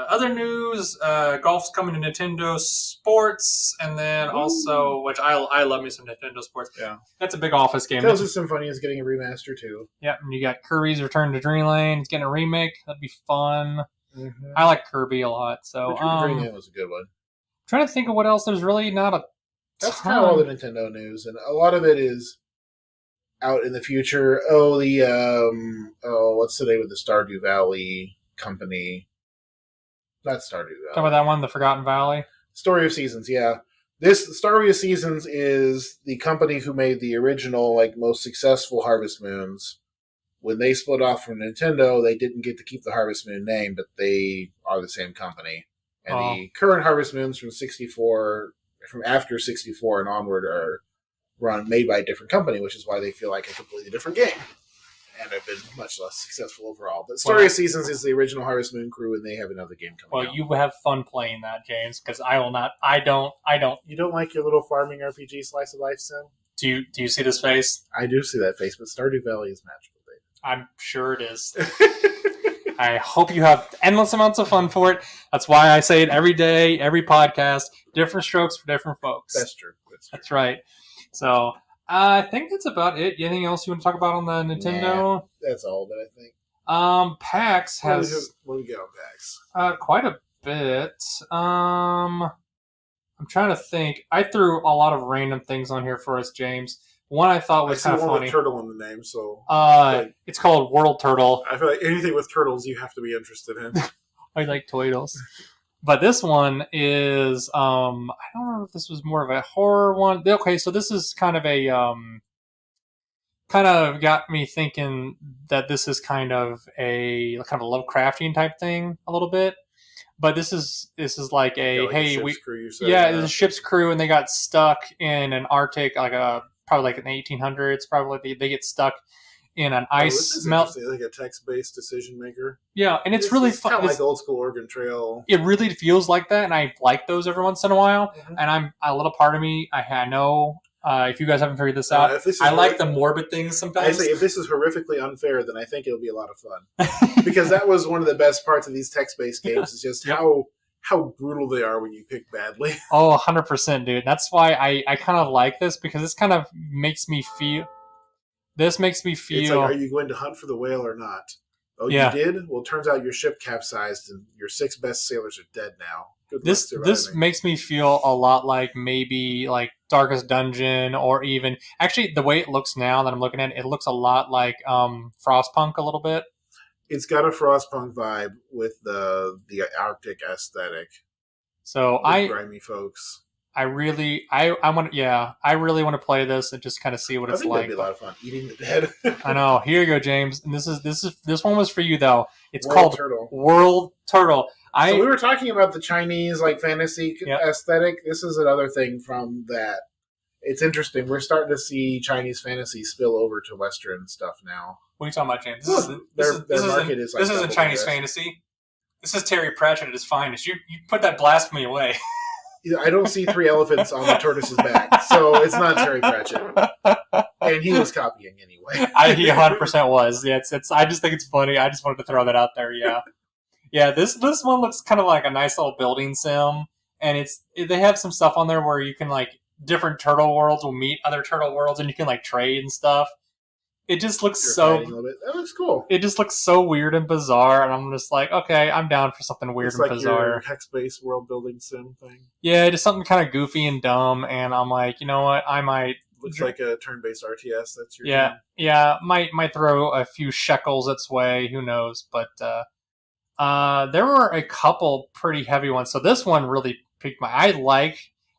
other news: golf's coming to Nintendo Sports, and then also, which I love me some Nintendo Sports. Yeah, that's a big office game. Tales of Symphonia is getting a remaster too. Yeah, and you got Kirby's Return to Dreamland. It's getting a remake. That'd be fun. Mm-hmm. I like Kirby a lot. So Return to Dreamland was a good one. Trying to think of what else. There's really not a. That's kind of all the Nintendo news, and a lot of it is out in the future. What's the name of the Stardew Valley company? Not Stardew Valley. Talk about that one, the Forgotten Valley. Story of Seasons, yeah. This Story of Seasons is the company who made the original, like, most successful Harvest Moons. When they split off from Nintendo, they didn't get to keep the Harvest Moon name, but they are the same company. And the current Harvest Moons from after 64 and onward are made by a different company, which is why they feel like a completely different game. And have been much less successful overall. But Story of Seasons is the original Harvest Moon crew, and they have another game coming out. Well, you have fun playing that, James, because I will not. I don't. You don't like your little farming RPG slice of life sim? Do you see this face? I do see that face, but Stardew Valley is magical, baby. I'm sure it is. I hope you have endless amounts of fun for it. That's why I say it every day, every podcast. Different strokes for different folks. That's true. That's right. So I think that's about it. Anything else you want to talk about on the Nintendo? Nah, that's all that I think. PAX has what do we got on PAX? Quite a bit. I'm trying to think. I threw a lot of random things on here for us, James. One I thought was kind of funny. With turtle in the name, so it's called World Turtle. I feel like anything with turtles you have to be interested in. I like Toidles. But this one is, I don't know if this was more of a horror one. Okay, so this is kind of a, kind of got me thinking that this is kind of a Lovecraftian type thing a little bit. But this is like it's a ship's crew, and they got stuck in an Arctic, probably like in the 1800s. Probably they get stuck in an This ice is melt. interesting, like a text-based decision maker. Yeah, and it's really fun. Kind of like old school Oregon Trail. It really feels like that, and I like those every once in a while. Mm-hmm. And I'm a little part of me. I know if you guys haven't figured this out, I like the morbid things sometimes. I say if this is horrifically unfair, then I think it'll be a lot of fun because that was one of the best parts of these text-based games is just how brutal they are when you pick badly. Oh, 100%, dude. That's why I kind of like this because this kind of makes me feel. This makes me feel. It's like, are you going to hunt for the whale or not? Oh, yeah. You did? Well, it turns out your ship capsized and your 6 best sailors are dead now. This makes me feel a lot like maybe like Darkest Dungeon or even actually the way it looks now that I'm looking at it, it looks a lot like Frostpunk a little bit. It's got a Frostpunk vibe with the Arctic aesthetic. So grimy folks. I really want to play this and just kind of see what it's like. That'd be a lot of fun. Eating the dead. I know. Here you go, James. And this one was for you though. It's called World Turtle. So we were talking about the Chinese like fantasy aesthetic. This is another thing from that. It's interesting. We're starting to see Chinese fantasy spill over to Western stuff now. What are you talking about, James? This isn't Chinese fantasy. This is Terry Pratchett at his finest. You put that blasphemy away. I don't see 3 elephants on the tortoise's back, so it's not Terry Pratchett. And he was copying anyway. He 100% was. Yeah, it's. I just think it's funny. I just wanted to throw that out there. Yeah, yeah. This one looks kind of like a nice little building sim, and they have some stuff on there where you can like different turtle worlds will meet other turtle worlds, and you can like trade and stuff. It just looks that looks cool. It just looks so weird and bizarre, and I'm just like, okay, I'm down for something weird and bizarre. Your text-based world building sim thing. Yeah, just something kind of goofy and dumb, and I'm like, you know what, I might. Looks like a turn-based RTS. That's your game. Yeah. Might throw a few shekels its way. Who knows? But there were a couple pretty heavy ones. So this one really piqued my.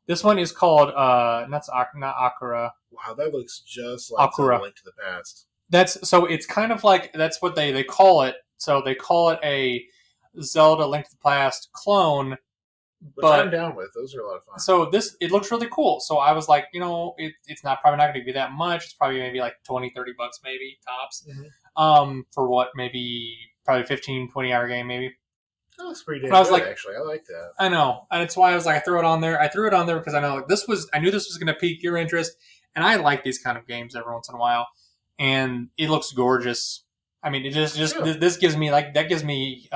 This one is called not Akira. Wow, that looks just like Akira. Link to the Past. It's kind of like that's what they call it. So they call it a Zelda Link to the Past clone. Which I'm down with. Those are a lot of fun. So it looks really cool. So I was like, it's probably not going to be that much. It's probably maybe like $20-30 maybe tops. Mm-hmm. For what probably 15-20 hour game maybe. That looks pretty damn good, actually. I like that. I know, and it's why I was like, I threw it on there. I threw it on there because I knew this was going to pique your interest, and I like these kind of games every once in a while. And it looks gorgeous. I mean, it this gives me that gives me.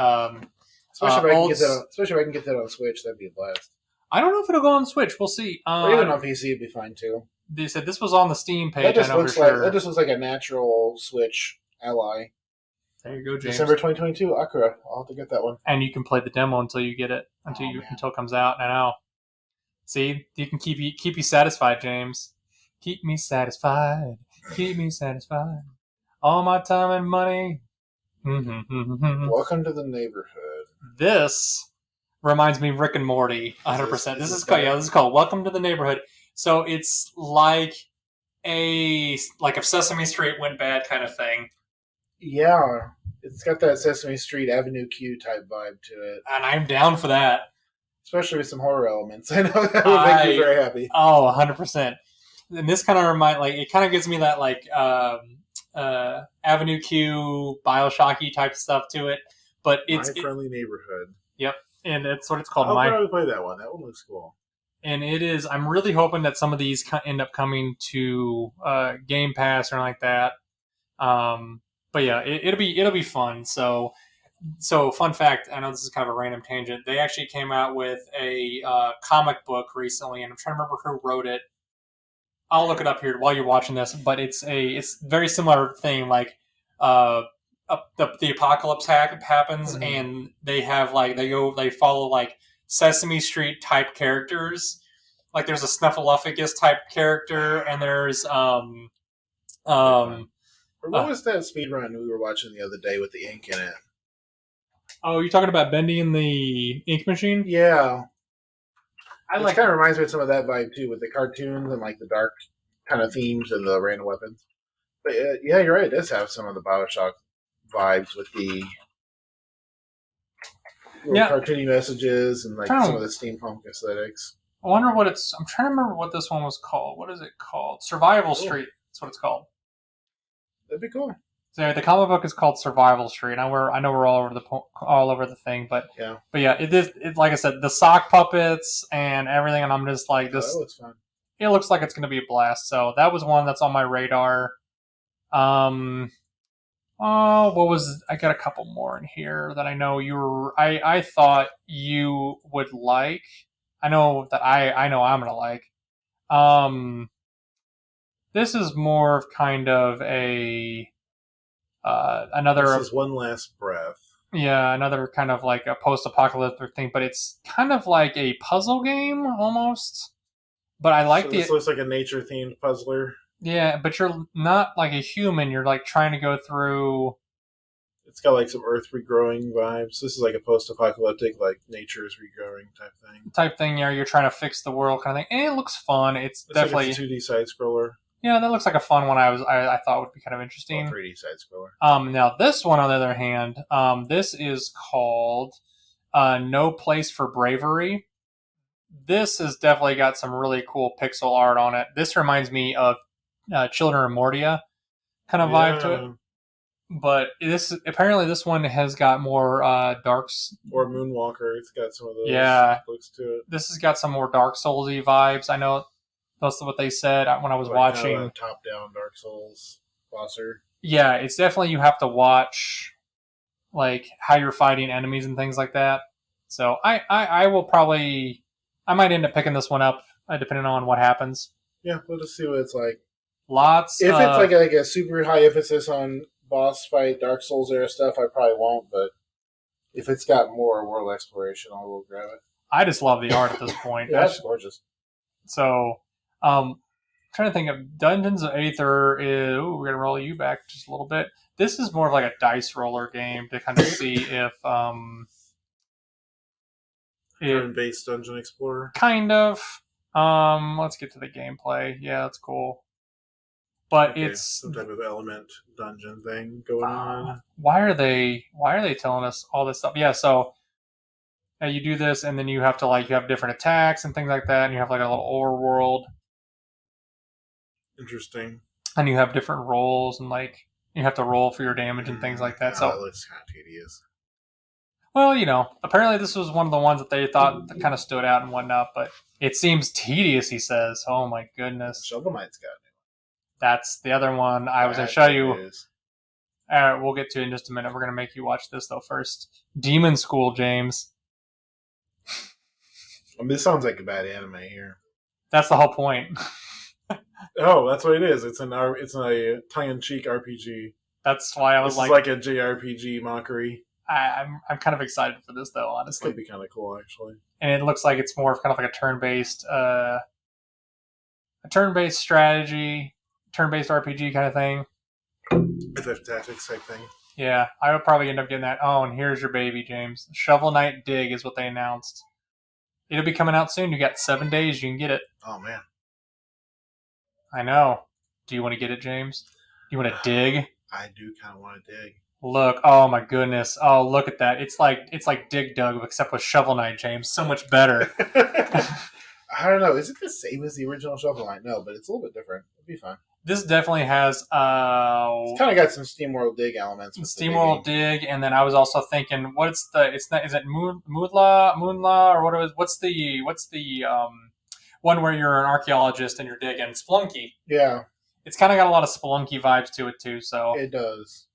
Especially if I can get that on Switch, that'd be a blast. I don't know if it'll go on Switch. We'll see. Or even on PC, it'd be fine too. They said this was on the Steam page. That just looks like a natural Switch ally. There you go, James. December 2022, Akira. I'll have to get that one. And you can play the demo until you get it, until it comes out. I know. See, you can keep you satisfied, James. Keep me satisfied. Keep me satisfied. All my time and money. Welcome to the neighborhood. This reminds me of Rick and Morty, 100%. This is called Welcome to the Neighborhood. So it's like if Sesame Street went bad kind of thing. Yeah, it's got that Sesame Street Avenue Q type vibe to it. And I'm down for that. Especially with some horror elements. I know that would make me very happy. Oh, 100%. And this kind of it kind of gives me that Avenue Q, Bioshocky type stuff to it. But it's My Friendly Neighborhood. Yep, and that's what it's called. I'll probably play that one. That one looks cool. And it is. I'm really hoping that some of these end up coming to Game Pass or like that. But yeah, it'll be fun. So fun fact. I know this is kind of a random tangent. They actually came out with a comic book recently, and I'm trying to remember who wrote it. I'll look it up here while you're watching this. But it's very similar thing. Like the apocalypse happens, mm-hmm. and they have they follow like Sesame Street type characters. Like there's a Snuffleupagus type character, and there's what was that speedrun we were watching the other day with the ink in it? Oh, you're talking about Bendy and the ink machine? Yeah. It kind of reminds me of some of that vibe too, with the cartoons and like the dark kind of themes and the random weapons. But yeah, you're right. It does have some of the Bioshock vibes with the cartoony messages and like some of the steampunk aesthetics. I wonder what it's. I'm trying to remember what this one was called. What is it called? Survival Street. That's what it's called. That'd be cool. So the comic book is called Survival Street. I know we're all over the thing, but yeah, it is. It, like I said, the sock puppets and everything, and I'm just like this. That looks fun. It looks like it's going to be a blast. So that was one that's on my radar. Oh, what was? I got a couple more in here that I know you were. I thought you would like. I know that I know I'm gonna like. This is more of kind of a another. This is One Last Breath. Yeah, another kind of like a post-apocalyptic thing, but it's kind of like a puzzle game almost. But I like this looks like a nature-themed puzzler. Yeah, but you're not like a human. You're like trying to go through. It's got like some earth regrowing vibes. This is like a post-apocalyptic, like nature is regrowing type thing. Yeah, you're trying to fix the world kind of thing. And it looks fun. It's definitely like a 2D side scroller. Yeah, that looks like a fun one. I thought would be kind of interesting. 3D side scroller. Now this one on the other hand, this is called No Place for Bravery. This has definitely got some really cool pixel art on it. This reminds me of Children of Mortia kind of vibe to it. But apparently this one has got more darks. Or Moonwalker. It's got some of those looks to it. This has got some more Dark Souls-y vibes. I know that's what they said when I was watching. Kind of top-down Dark Souls bosser. Yeah, it's definitely you have to watch like how you're fighting enemies and things like that. So I will probably I might end up picking this one up depending on what happens. Yeah, we'll just see what it's like. If it's like a super high emphasis on boss fight, Dark Souls era stuff, I probably won't. But if it's got more world exploration, I will grab it. I just love the art at this point. Yeah, that's gorgeous. So, trying to think of Dungeons of Aether. We're gonna roll you back just a little bit. This is more of like a dice roller game to kind of see if turn-based dungeon explorer. Kind of. Let's get to the gameplay. Yeah, that's cool. But it's some type of element dungeon thing going on. Why are they telling us all this stuff? Yeah, so you do this, and then you have to you have different attacks and things like that, and you have like a little overworld. Interesting. And you have different rolls, and you have to roll for your damage and things like that. So it looks kind of tedious. Well, apparently this was one of the ones that they thought that kind of stood out and whatnot, but it seems tedious, he says. Oh my goodness. Shovel Knight's got it. That's the other one I was going to show you. All right, we'll get to it in just a minute. We're going to make you watch this, though, first. Demon School, James. This sounds like a bad anime here. That's the whole point. Oh, that's what it is. It's a tongue-in-cheek RPG. That's why I was like a JRPG mockery. I'm kind of excited for this, though, honestly. This could be kind of cool, actually. And it looks like it's more of kind of like a turn-based strategy, turn-based RPG kind of thing. FF Tactics type thing. Yeah, I would probably end up getting that. Oh, and here's your baby, James. Shovel Knight Dig is what they announced. It'll be coming out soon. You got 7 days. You can get it. Oh, man. I know. Do you want to get it, James? Do you want to dig? I do kind of want to dig. Look. Oh, my goodness. Oh, look at that. It's like Dig Dug, except with Shovel Knight, James. So much better. I don't know. Is it the same as the original Shovel Knight? No, but it's a little bit different. It'll be fine. This definitely has... it's kind of got some SteamWorld Dig elements. SteamWorld Dig, and then I was also thinking, is it Moonla, or what's the one where you're an archaeologist and you're digging? Spelunky. Yeah. It's kind of got a lot of Spelunky vibes to it, too, so... It does.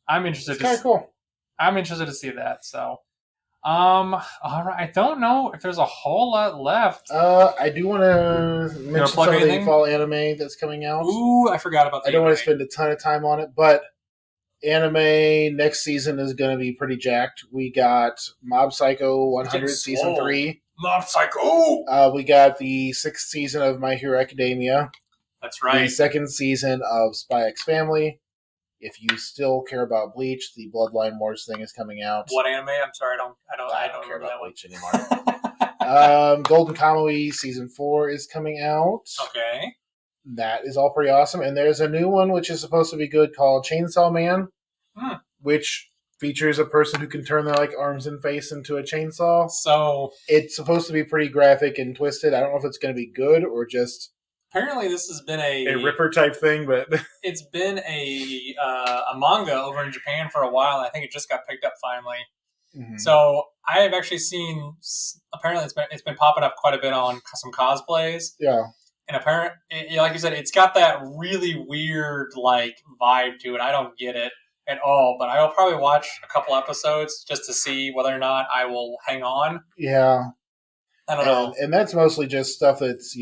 I'm interested. It's kind of cool. I'm interested to see that, so... all right. I don't know if there's a whole lot left. I do want to mention some of the fall anime that's coming out. Ooh, I forgot about that. I don't want to spend a ton of time on it, but anime next season is going to be pretty jacked. We got Mob Psycho 100 season 3. Mob Psycho. We got the 6th season of My Hero Academia. That's right. The 2nd season of Spy X Family. If you still care about Bleach, the Bloodline Wars thing is coming out. What anime? I'm sorry, I don't care about that Bleach anymore. Golden Kamuy season 4 is coming out. Okay. That is all pretty awesome. And there's a new one which is supposed to be good called Chainsaw Man, which features a person who can turn their arms and face into a chainsaw. So it's supposed to be pretty graphic and twisted. I don't know if it's going to be good or just apparently this has been a Ripper type thing, but it's been a manga over in Japan for a while. And I think it just got picked up finally. Mm-hmm. So I have actually seen. Apparently, it's been popping up quite a bit on some cosplays. Yeah. And apparently, like you said, it's got that really weird like vibe to it. I don't get it at all, but I will probably watch a couple episodes just to see whether or not I will hang on. Yeah. I don't know. And that's mostly just stuff that's,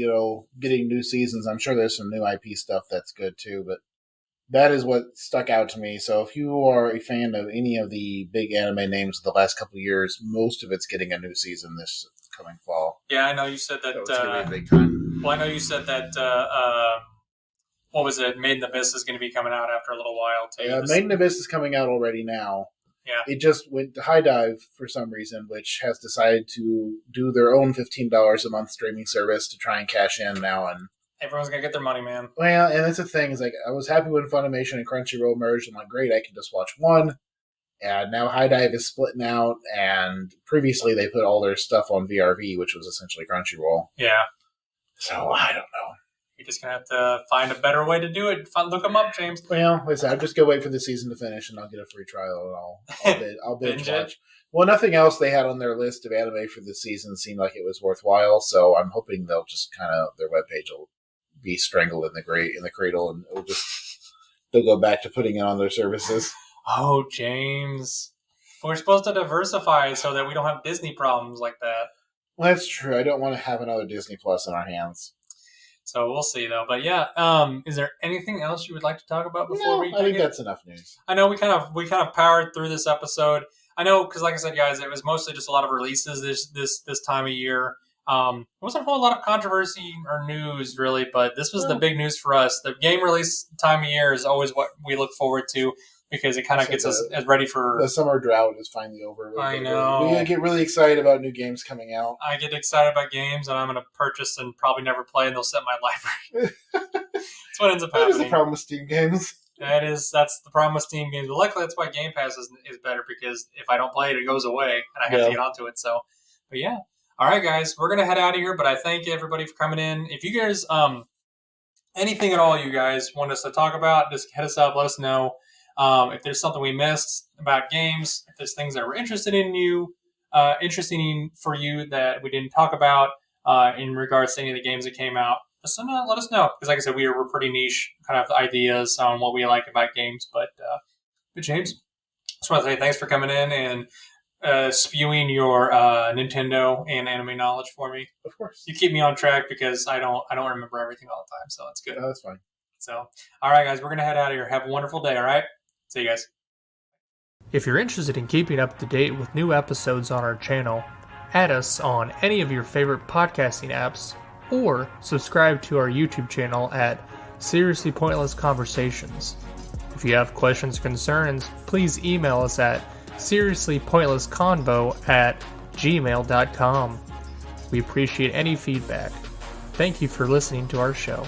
getting new seasons. I'm sure there's some new IP stuff that's good too, but that is what stuck out to me. So if you are a fan of any of the big anime names of the last couple of years, most of it's getting a new season this coming fall. Yeah, I know you said that. So it's going to be a big time. Well, I know you said that, what was it? Made in Abyss is going to be coming out after a little while too. Yeah, Made in Abyss is coming out already now. Yeah. It just went to High Dive for some reason, which has decided to do their own $15 a month streaming service to try and cash in now. And everyone's going to get their money, man. Well, and that's the thing. Is like I was happy when Funimation and Crunchyroll merged. I'm like, great, I can just watch one. And now High Dive is splitting out, and previously they put all their stuff on VRV, which was essentially Crunchyroll. Yeah. So, I don't know. You're just going to have to find a better way to do it. Look them up, James. Well, listen, I'll just go wait for the season to finish, and I'll get a free trial, and I'll binge watch. Well, nothing else they had on their list of anime for the season seemed like it was worthwhile, so I'm hoping they'll just their webpage will be strangled in the cradle, and they'll go back to putting it on their services. Oh, James. We're supposed to diversify so that we don't have Disney problems like that. Well, that's true. I don't want to have another Disney Plus in our hands. So we'll see, though. But yeah, is there anything else you would like to talk about before we? I think that's enough news. I know we kind of powered through this episode. I know because, like I said, guys, it was mostly just a lot of releases this time of year. There wasn't a whole lot of controversy or news really, but this was the big news for us. The game release time of year is always what we look forward to because it kind of gets us as ready for... The summer drought is finally over. I know. We get really excited about new games coming out. I get excited about games and I'm going to purchase and probably never play and they'll set my library. That's what ends up happening. That is the problem with Steam games. That's the problem with Steam games. But luckily that's why Game Pass is better because if I don't play it, it goes away and I have to get onto it. So, but yeah. All right, guys, we're going to head out of here, but I thank everybody for coming in. If you guys, anything at all you guys want us to talk about, just hit us up, let us know. If there's something we missed about games, if there's things that were interesting for you that we didn't talk about in regards to any of the games that came out, just let us know. Because like I said, we're pretty niche kind of ideas on what we like about games. But James, just want to say thanks for coming in and spewing your Nintendo and anime knowledge for me. Of course. You keep me on track because I don't remember everything all the time, so that's good. No, that's fine. So, all right, guys, we're going to head out of here. Have a wonderful day, all right? See you guys. If you're interested in keeping up to date with new episodes on our channel, add us on any of your favorite podcasting apps, or subscribe to our YouTube channel at Seriously Pointless Conversations. If you have questions or concerns, please email us at seriouslypointlessconvo@gmail.com. We appreciate any feedback. Thank you for listening to our show.